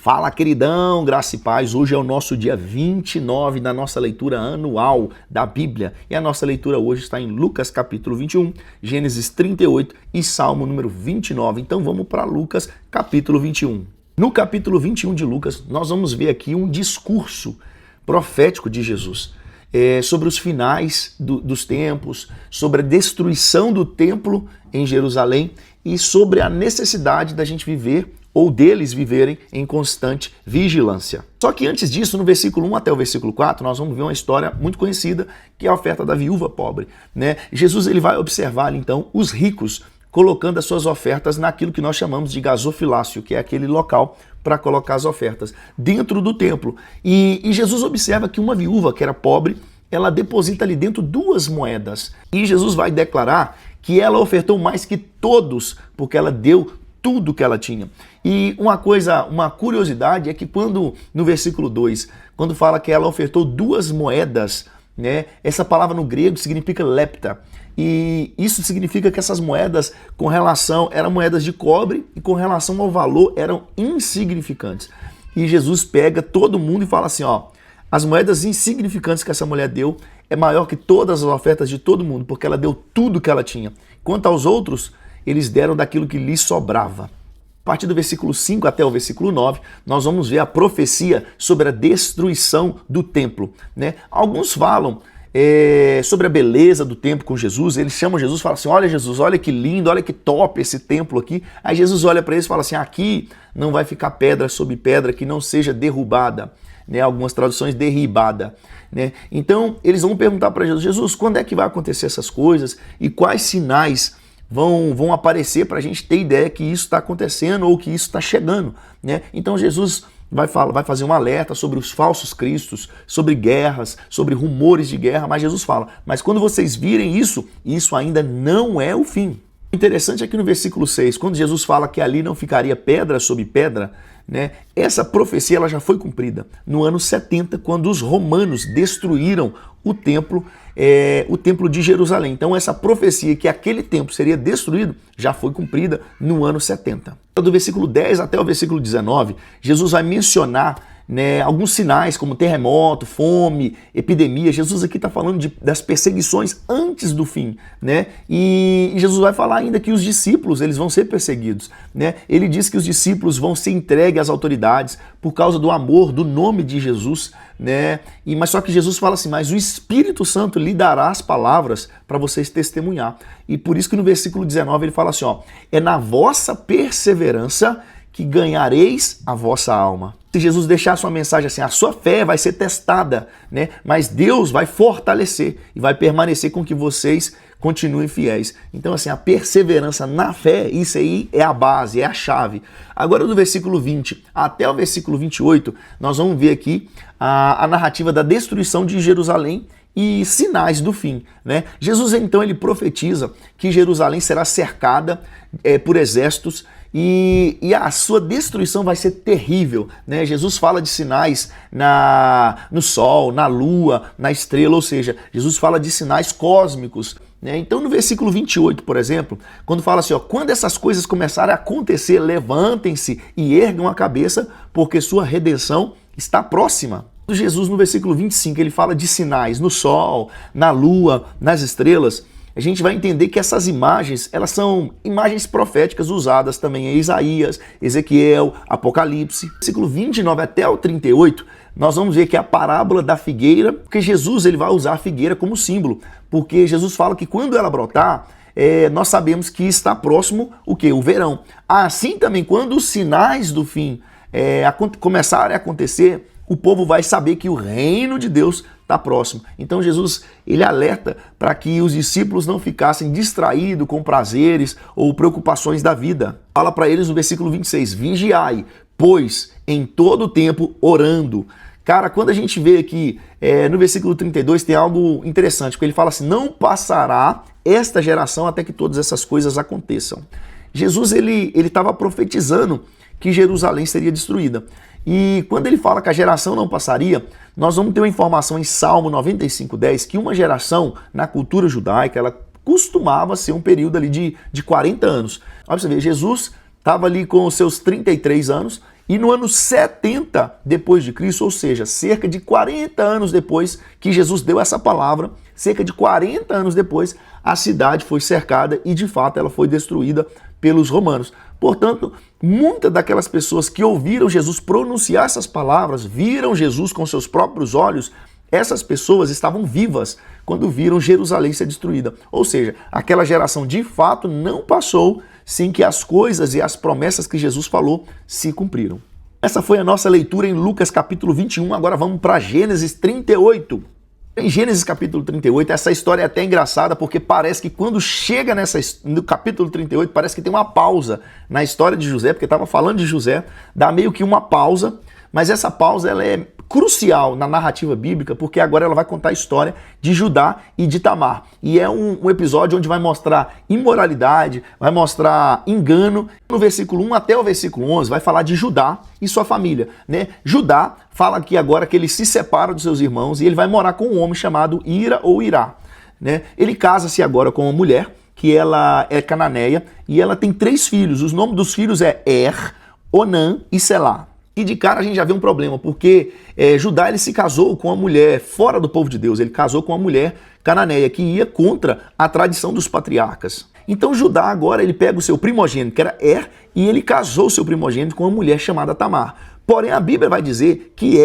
Fala, queridão, graça e paz. Hoje é o nosso dia 29 da nossa leitura anual da Bíblia. E a nossa leitura hoje está em Lucas capítulo 21, Gênesis 38 e Salmo número 29. Então vamos para Lucas capítulo 21. No capítulo 21 de Lucas, nós vamos ver aqui um discurso profético de Jesus sobre os finais dos tempos, sobre a destruição do templo em Jerusalém e sobre a necessidade da gente viver ou deles viverem em constante vigilância. Só que antes disso, no versículo 1 até o versículo 4, nós vamos ver uma história muito conhecida, que é a oferta da viúva pobre, né? Jesus ele vai observar então os ricos colocando as suas ofertas naquilo que nós chamamos de gasofilácio, que é aquele local para colocar as ofertas dentro do templo. E Jesus observa que uma viúva que era pobre, ela deposita ali dentro 2 moedas. E Jesus vai declarar que ela ofertou mais que todos, porque ela deu tudo que ela tinha. E uma curiosidade é que quando, no versículo 2, quando fala que ela ofertou 2 moedas, né, essa palavra no grego significa lepta. E isso significa que essas moedas, eram moedas de cobre e com relação ao valor eram insignificantes. E Jesus pega todo mundo e fala assim, ó, as moedas insignificantes que essa mulher deu é maior que todas as ofertas de todo mundo, porque ela deu tudo que ela tinha. Quanto aos outros, eles deram daquilo que lhes sobrava. A partir do versículo 5 até o versículo 9, nós vamos ver a profecia sobre a destruição do templo, né? Alguns falam sobre a beleza do templo com Jesus, eles chamam Jesus e falam assim, olha Jesus, olha que lindo, olha que top esse templo aqui. Aí Jesus olha para eles e fala assim, aqui não vai ficar pedra sobre pedra que não seja derrubada, né? Algumas traduções derribada, né? Então eles vão perguntar para Jesus, Jesus, quando é que vai acontecer essas coisas e quais sinais vão aparecer para a gente ter ideia que isso está acontecendo ou que isso está chegando, né? Então Jesus vai fazer um alerta sobre os falsos cristos, sobre guerras, sobre rumores de guerra, mas Jesus fala, mas quando vocês virem isso, isso ainda não é o fim. O interessante é que no versículo 6, quando Jesus fala que ali não ficaria pedra sobre pedra, né, essa profecia ela já foi cumprida no ano 70, quando os romanos destruíram o templo de Jerusalém. Então essa profecia que aquele templo seria destruído já foi cumprida no ano 70. Do versículo 10 até o versículo 19, Jesus vai mencionar, né, alguns sinais como terremoto, fome, epidemia. Jesus aqui está falando das perseguições antes do fim, né? E Jesus vai falar ainda que os discípulos eles vão ser perseguidos, né? Ele diz que os discípulos vão ser entregues às autoridades por causa do amor, do nome de Jesus, né? Mas só que Jesus fala assim, mas o Espírito Santo lhe dará as palavras para vocês testemunhar. E por isso que no versículo 19 ele fala assim, ó, é na vossa perseverança que ganhareis a vossa alma. Se Jesus deixar sua mensagem assim, a sua fé vai ser testada, né? Mas Deus vai fortalecer e vai permanecer com que vocês continuem fiéis. Então assim, a perseverança na fé, isso aí é a base, é a chave. Agora do versículo 20 até o versículo 28, nós vamos ver aqui a narrativa da destruição de Jerusalém e sinais do fim, né? Jesus então ele profetiza que Jerusalém será cercada por exércitos e a sua destruição vai ser terrível, né? Jesus fala de sinais no sol, na lua, na estrela, ou seja, Jesus fala de sinais cósmicos, né? Então no versículo 28, por exemplo, quando fala assim, ó, quando essas coisas começarem a acontecer, levantem-se e ergam a cabeça, porque sua redenção está próxima. Jesus no versículo 25, ele fala de sinais no sol, na lua, nas estrelas. A gente vai entender que essas imagens, elas são imagens proféticas usadas também em Isaías, Ezequiel, Apocalipse. Versículo 29 até o 38, nós vamos ver que é a parábola da figueira, porque Jesus ele vai usar a figueira como símbolo, porque Jesus fala que quando ela brotar, nós sabemos que está próximo o quê? O verão. Assim também, quando os sinais do fim começarem a acontecer, o povo vai saber que o reino de Deus está próximo. Então Jesus ele alerta para que os discípulos não ficassem distraídos com prazeres ou preocupações da vida. Fala para eles no versículo 26, vigiai, pois em todo o tempo orando. Cara, quando a gente vê aqui no versículo 32 tem algo interessante, porque ele fala assim, não passará esta geração até que todas essas coisas aconteçam. Jesus ele estava profetizando que Jerusalém seria destruída. E quando ele fala que a geração não passaria, nós vamos ter uma informação em Salmo 95:10 que uma geração na cultura judaica, ela costumava ser um período ali de 40 anos. Olha pra você ver, Jesus estava ali com os seus 33 anos E no ano 70 depois de Cristo, ou seja, cerca de 40 anos depois que Jesus deu essa palavra, cerca de 40 anos depois, a cidade foi cercada e de fato ela foi destruída pelos romanos. Portanto, muitas daquelas pessoas que ouviram Jesus pronunciar essas palavras, viram Jesus com seus próprios olhos, essas pessoas estavam vivas quando viram Jerusalém ser destruída. Ou seja, aquela geração de fato não passou sem que as coisas e as promessas que Jesus falou se cumpriram. Essa foi a nossa leitura em Lucas capítulo 21, agora vamos para Gênesis 38. Em Gênesis capítulo 38, essa história é até engraçada porque parece que quando chega no capítulo 38, parece que tem uma pausa na história de José, porque estava falando de José, dá meio que uma pausa, mas essa pausa ela é crucial na narrativa bíblica, porque agora ela vai contar a história de Judá e de Tamar. E é um episódio onde vai mostrar imoralidade, vai mostrar engano. No versículo 1 até o versículo 11 vai falar de Judá e sua família, né? Judá fala aqui agora que ele se separa dos seus irmãos e ele vai morar com um homem chamado Ira ou Irá, né? Ele casa-se agora com uma mulher que ela é cananeia e ela tem 3 filhos. Os nomes dos filhos é Onã e Selá. E de cara a gente já vê um problema, porque Judá ele se casou com uma mulher fora do povo de Deus, ele casou com uma mulher cananeia que ia contra a tradição dos patriarcas. Então Judá agora ele pega o seu primogênito, que era e ele casou o seu primogênito com uma mulher chamada Tamar. Porém a Bíblia vai dizer que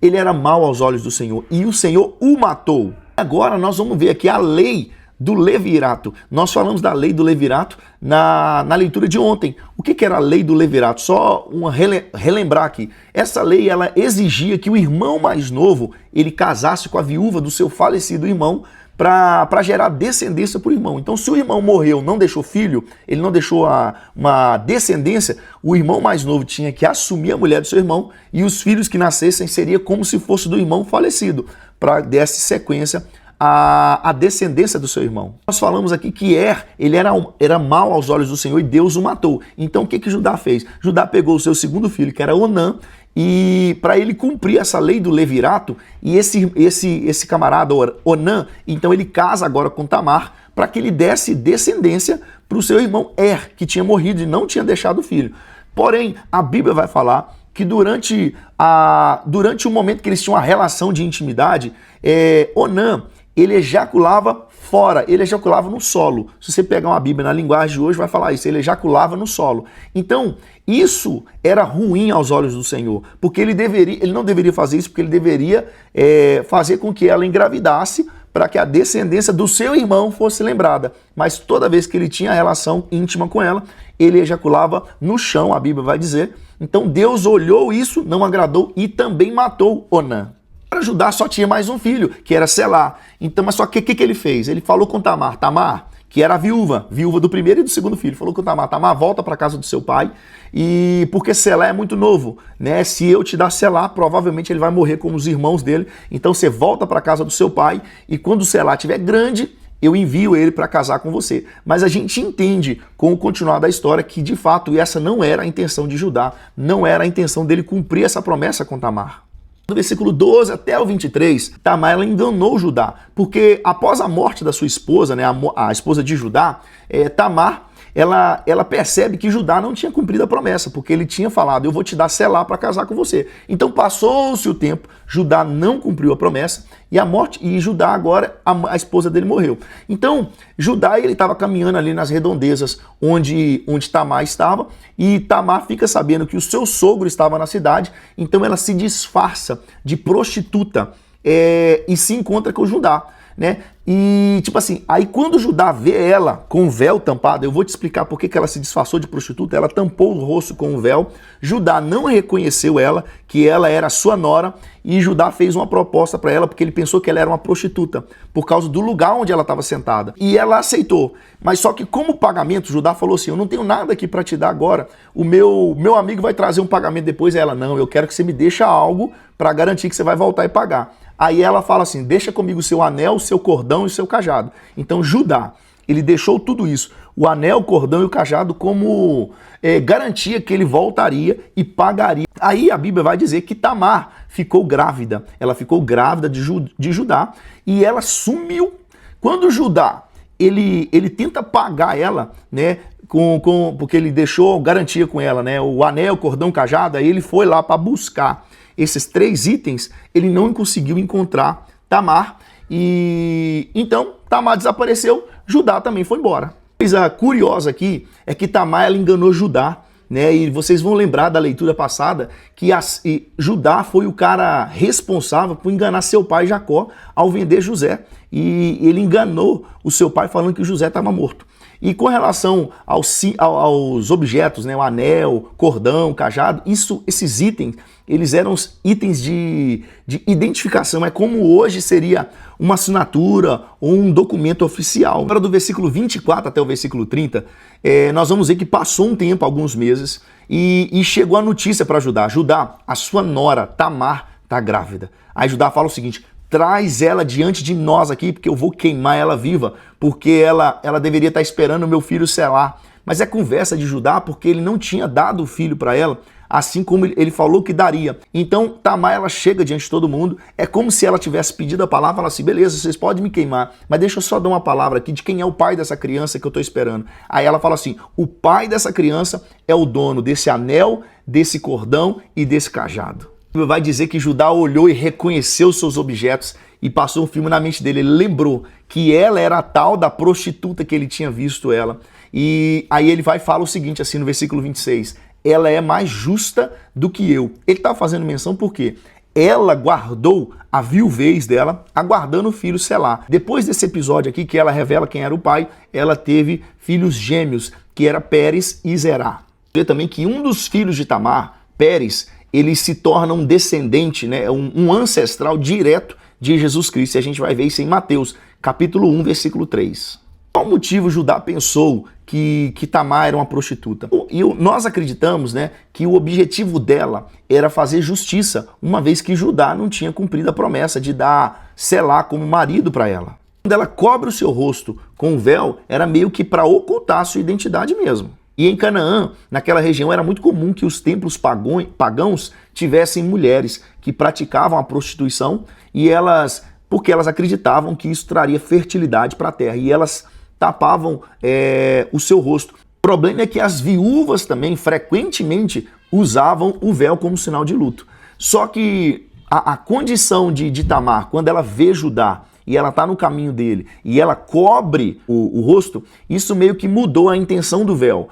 ele era mau aos olhos do Senhor e o Senhor o matou. Agora nós vamos ver aqui a lei do levirato. Nós falamos da lei do levirato na leitura de ontem. O que era a lei do levirato? Só relembrar aqui. Essa lei ela exigia que o irmão mais novo ele casasse com a viúva do seu falecido irmão para gerar descendência para o irmão. Então, se o irmão morreu, não deixou filho, ele não deixou uma descendência, o irmão mais novo tinha que assumir a mulher do seu irmão e os filhos que nascessem seria como se fosse do irmão falecido, para desse sequência a descendência do seu irmão. Nós falamos aqui que ele era mau aos olhos do Senhor e Deus o matou. Então o que Judá fez? Judá pegou o seu segundo filho, que era Onã, e para ele cumprir essa lei do levirato, e esse camarada Onã, então ele casa agora com Tamar, para que ele desse descendência para o seu irmão que tinha morrido e não tinha deixado filho. Porém, a Bíblia vai falar que durante o momento que eles tinham uma relação de intimidade, Onã, ele ejaculava fora, ele ejaculava no solo. Se você pegar uma Bíblia na linguagem de hoje, vai falar isso, ele ejaculava no solo. Então, isso era ruim aos olhos do Senhor, porque ele não deveria fazer isso, porque ele deveria fazer com que ela engravidasse para que a descendência do seu irmão fosse lembrada. Mas toda vez que ele tinha relação íntima com ela, ele ejaculava no chão, a Bíblia vai dizer. Então Deus olhou isso, não agradou e também matou Onã. Para Judá só tinha mais um filho, que era Selá. Então, mas só que o que ele fez? Ele falou com Tamar, que era a viúva do primeiro e do segundo filho. Falou com Tamar, volta para casa do seu pai, e porque Selá é muito novo, né? Se eu te dar Selá, provavelmente ele vai morrer como os irmãos dele. Então você volta para casa do seu pai, e quando Selá estiver grande, eu envio ele para casar com você. Mas a gente entende com o continuar da história que de fato essa não era a intenção de Judá, não era a intenção dele cumprir essa promessa com Tamar. Do versículo 12 até o 23, Tamar ela enganou Judá, porque após a morte da sua esposa, né, a esposa de Judá, Tamar, ela percebe que Judá não tinha cumprido a promessa, porque ele tinha falado, eu vou te dar Selá para casar com você. Então passou-se o tempo, Judá não cumpriu a promessa, e Judá agora, a esposa dele morreu. Então, Judá ele estava caminhando ali nas redondezas onde Tamar estava, e Tamar fica sabendo que o seu sogro estava na cidade, então ela se disfarça de prostituta e se encontra com Judá, né? E tipo assim, aí quando Judá vê ela com o véu tampado, eu vou te explicar por que ela se disfarçou de prostituta, ela tampou o rosto com o véu, Judá não reconheceu ela, que ela era sua nora, e Judá fez uma proposta para ela, porque ele pensou que ela era uma prostituta, por causa do lugar onde ela estava sentada, e ela aceitou, mas só que como pagamento, Judá falou assim, eu não tenho nada aqui para te dar agora, o meu amigo vai trazer um pagamento depois, ela, não, eu quero que você me deixe algo para garantir que você vai voltar e pagar. Aí ela fala assim, deixa comigo o seu anel, o seu cordão e o seu cajado. Então Judá, ele deixou tudo isso, o anel, o cordão e o cajado como garantia que ele voltaria e pagaria. Aí a Bíblia vai dizer que Tamar ficou grávida, ela ficou grávida de Judá e ela sumiu. Quando Judá ele tenta pagar ela, né, porque ele deixou garantia com ela, né, o anel, cordão, cajado. Aí ele foi lá para buscar esses 3 itens, ele não conseguiu encontrar Tamar, e então Tamar desapareceu, Judá também foi embora. Coisa curiosa aqui é que Tamar ela enganou Judá, né? E vocês vão lembrar da leitura passada que Judá foi o cara responsável por enganar seu pai Jacó ao vender José. E ele enganou o seu pai falando que José estava morto. E com relação aos objetos, né, o anel, cordão, cajado, esses itens, eles eram itens de identificação. É como hoje seria uma assinatura ou um documento oficial. Agora do versículo 24 até o versículo 30, nós vamos ver que passou um tempo, alguns meses, e chegou a notícia para Judá. Judá, a sua nora, Tamar, está grávida. Aí Judá fala o seguinte: traz ela diante de nós aqui, porque eu vou queimar ela viva, porque ela deveria estar esperando o meu filho Selá. Mas é conversa de Judá, porque ele não tinha dado o filho para ela, assim como ele falou que daria. Então Tamar, ela chega diante de todo mundo, é como se ela tivesse pedido a palavra, fala assim: beleza, vocês podem me queimar, mas deixa eu só dar uma palavra aqui de quem é o pai dessa criança que eu estou esperando. Aí ela fala assim: o pai dessa criança é o dono desse anel, desse cordão e desse cajado. Vai dizer que Judá olhou e reconheceu seus objetos e passou um filme na mente dele. Ele lembrou que ela era a tal da prostituta que ele tinha visto ela. E aí ele vai e fala o seguinte, assim, no versículo 26. Ela é mais justa do que eu. Ele está fazendo menção porque ela guardou a viuvez dela, aguardando o filho Selá. Depois desse episódio aqui, que ela revela quem era o pai, ela teve filhos gêmeos, que era Pérez e Zerá. Vê também que um dos filhos de Tamar, Pérez, ele se torna um descendente, né, um ancestral direto de Jesus Cristo. E a gente vai ver isso em Mateus, capítulo 1, versículo 3. Qual motivo Judá pensou que Tamar era uma prostituta? E nós acreditamos, né, que o objetivo dela era fazer justiça, uma vez que Judá não tinha cumprido a promessa de dar Selá como marido para ela. Quando ela cobre o seu rosto com o véu, era meio que para ocultar a sua identidade mesmo. E em Canaã, naquela região, era muito comum que os templos pagãos tivessem mulheres que praticavam a prostituição porque elas acreditavam que isso traria fertilidade para a terra, e elas tapavam o seu rosto. O problema é que as viúvas também frequentemente usavam o véu como sinal de luto. Só que a condição de Tamar, quando ela vê Judá, e ela está no caminho dele, e ela cobre o rosto, isso meio que mudou a intenção do véu.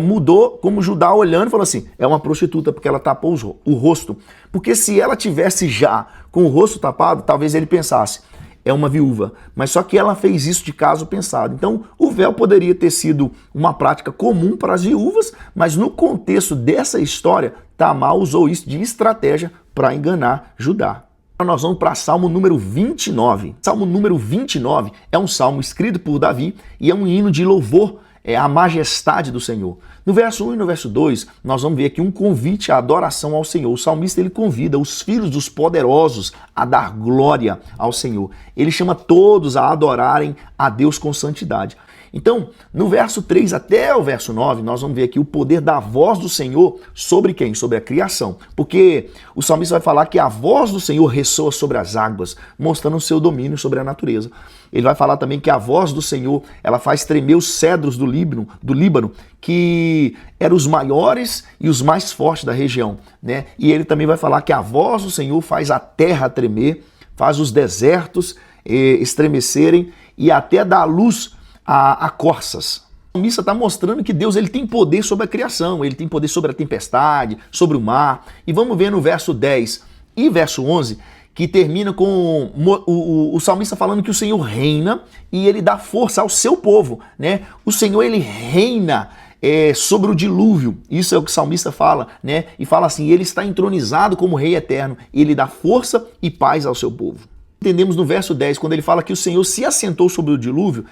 Mudou como Judá olhando e falou assim: é uma prostituta porque ela tapou o rosto. Porque se ela tivesse já com o rosto tapado, talvez ele pensasse: é uma viúva. Mas só que ela fez isso de caso pensado. Então o véu poderia ter sido uma prática comum para as viúvas, mas no contexto dessa história, Tamar usou isso de estratégia para enganar Judá. Nós vamos para Salmo número 29. Salmo número 29 é um salmo escrito por Davi e é um hino de louvor à majestade do Senhor. No verso 1 e no verso 2, nós vamos ver aqui um convite à adoração ao Senhor. O salmista ele convida os filhos dos poderosos a dar glória ao Senhor. Ele chama todos a adorarem a Deus com santidade. Então, no verso 3 até o verso 9, nós vamos ver aqui o poder da voz do Senhor sobre quem? Sobre a criação. Porque o salmista vai falar que a voz do Senhor ressoa sobre as águas, mostrando o seu domínio sobre a natureza. Ele vai falar também que a voz do Senhor, ela faz tremer os cedros do Líbano, que eram os maiores e os mais fortes da região, né? E ele também vai falar que a voz do Senhor faz a terra tremer, faz os desertos estremecerem e até dá luz a corças. A missa está mostrando que Deus ele tem poder sobre a criação, ele tem poder sobre a tempestade, sobre o mar. E vamos ver no verso 10 e verso 11, que termina com o salmista falando que o Senhor reina e ele dá força ao seu povo, né? O Senhor ele reina sobre o dilúvio, isso é o que o salmista fala, né? E fala assim: ele está entronizado como Rei eterno, e ele dá força e paz ao seu povo. Entendemos no verso 10, quando ele fala que o Senhor se assentou sobre o dilúvio,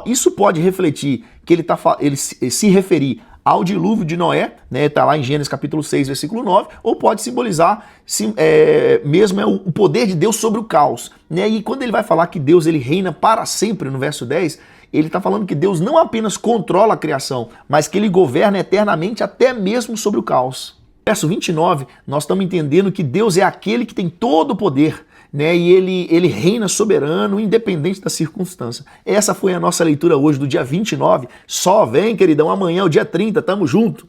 isso pode refletir que ele se referir ao dilúvio de Noé, né? Está lá em Gênesis capítulo 6, versículo 9, ou pode simbolizar mesmo o poder de Deus sobre o caos, né? E quando ele vai falar que Deus ele reina para sempre, no verso 10, ele está falando que Deus não apenas controla a criação, mas que ele governa eternamente até mesmo sobre o caos. Verso 29, nós estamos entendendo que Deus é aquele que tem todo o poder. né? E ele reina soberano, independente da circunstância. Essa foi a nossa leitura hoje do dia 29. Só vem, queridão, amanhã é o dia 30, tamo junto.